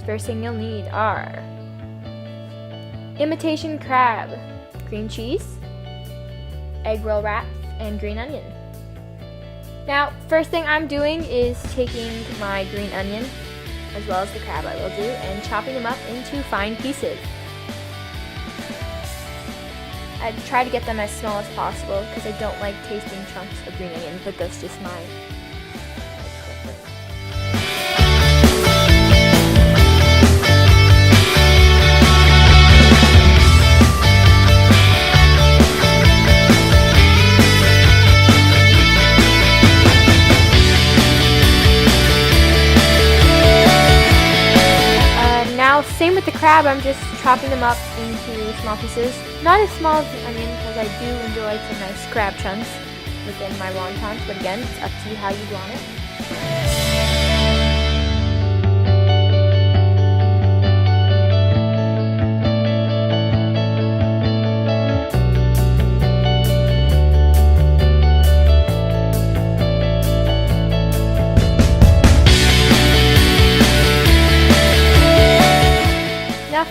first thing you'll need are imitation crab, cream cheese, egg roll wraps, and green onion. Now, first thing I'm doing is taking my green onion, as well as the crab I will do, and chopping them up into fine pieces. I try to get them as small as possible because I don't like tasting chunks of green onion, but that's just my preference. Same with the crab, I'm just chopping them up into small pieces. Not as small as the onion because I do enjoy some nice crab chunks within my wontons, but again, it's up to you how you want it.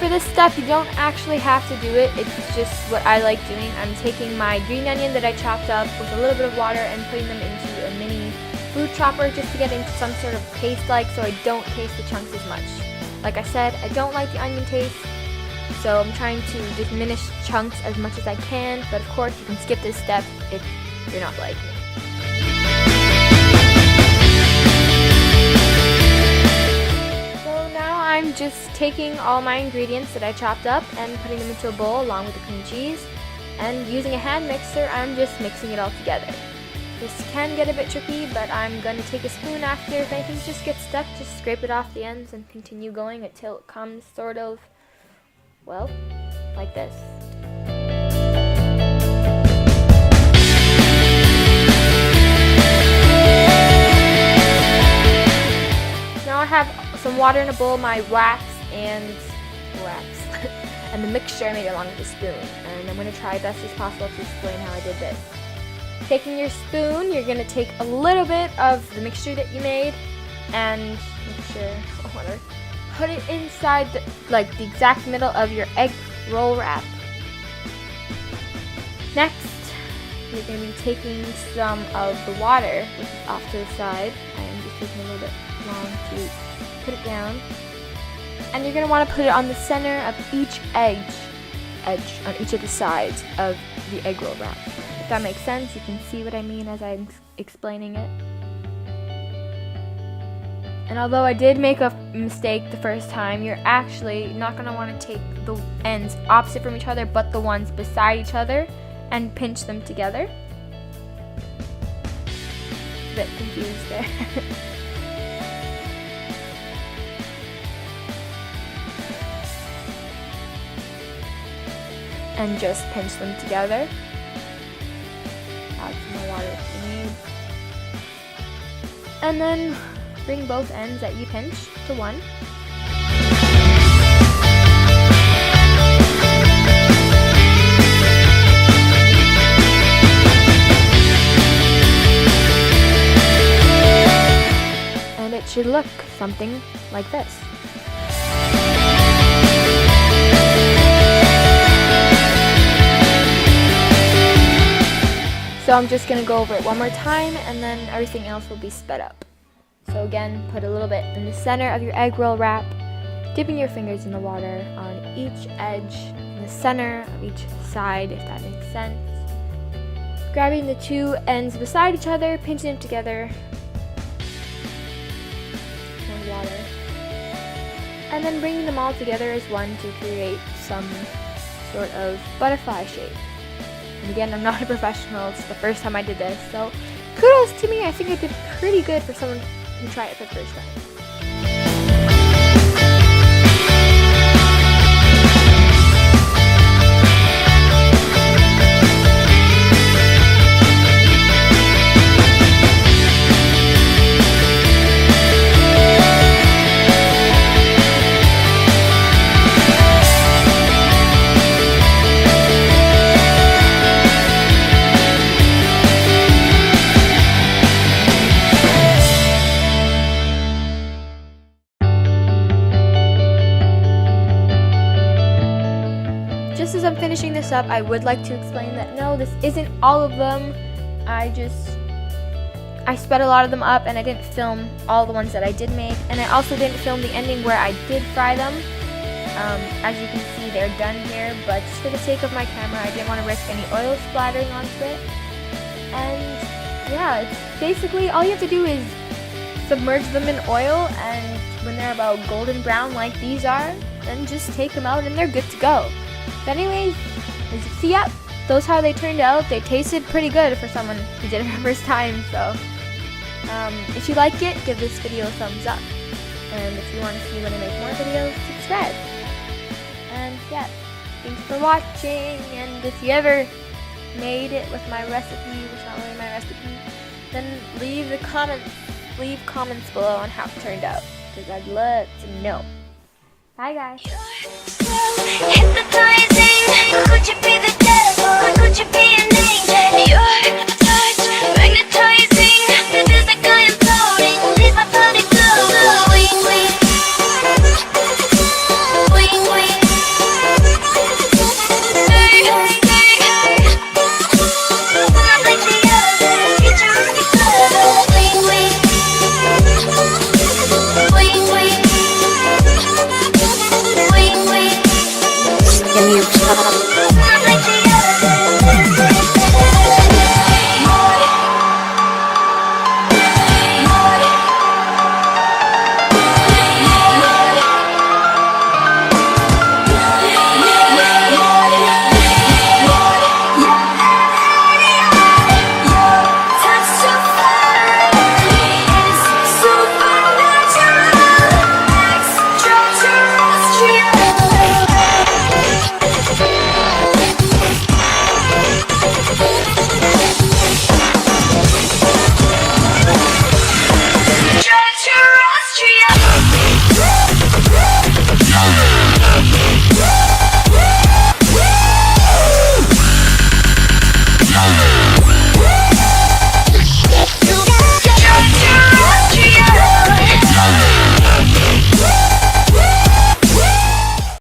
For this step, you don't actually have to do it, it's just what I like doing. I'm taking my green onion that I chopped up with a little bit of water and putting them into a mini food chopper just to get into some sort of paste-like so I don't taste the chunks as much. Like I said, I don't like the onion taste, so I'm trying to diminish chunks as much as I can, but of course you can skip this step if you're not like me. I'm just taking all my ingredients that I chopped up and putting them into a bowl along with the cream cheese, and using a hand mixer, I'm just mixing it all together. This can get a bit tricky, but I'm going to take a spoon after. If anything just gets stuck, just scrape it off the ends and continue going until it comes sort of, well, like this. Now I have some water in a bowl, my wax and the mixture I made along with the spoon, and I'm going to try best as possible to explain how I did this. Taking your spoon, you're going to take a little bit of the mixture that you made and put it inside the exact middle of your egg roll wrap. Next, you're going to be taking some of the water, which is off to the side. I am just taking a little bit long to put it down, and you're going to want to put it on the center of each edge on each of the sides of the egg roll wrap. If that makes sense, you can see what I mean as I'm explaining it. And although I did make a mistake the first time, you're actually not going to want to take the ends opposite from each other but the ones beside each other and pinch them together. A bit confused there. And just pinch them together. Add some more water if you need. And then bring both ends that you pinched to one. And it should look something like this. So I'm just going to go over it one more time, and then everything else will be sped up. So again, put a little bit in the center of your egg roll wrap, dipping your fingers in the water on each edge, in the center of each side, if that makes sense. Grabbing the two ends beside each other, pinching them together, and water. And then bringing them all together as one to create some sort of butterfly shape. And again, I'm not a professional, it's the first time I did this, so kudos to me. I think I did pretty good for someone who tried it for the first time. just as I'm finishing this up, I would like to explain that no, this isn't all of them. I sped a lot of them up, and I didn't film all the ones that I did make, and I also didn't film the ending where I did fry them. As you can see, they're done here, but just for the sake of my camera, I didn't want to risk any oil splattering onto it. And yeah, it's basically all you have to do is submerge them in oil, and when they're about golden brown like these are, then just take them out and they're good to go. But anyways, as you see, yeah, those how they turned out. They tasted pretty good for someone who did it for the first time, so if you like it, give this video a thumbs up. And if you want to see when I make more videos, subscribe. And yeah, thanks for watching, and if you ever made it with my recipe, which is not really my recipe, then leave comments below on how it turned out, because I'd love to know. Bye guys.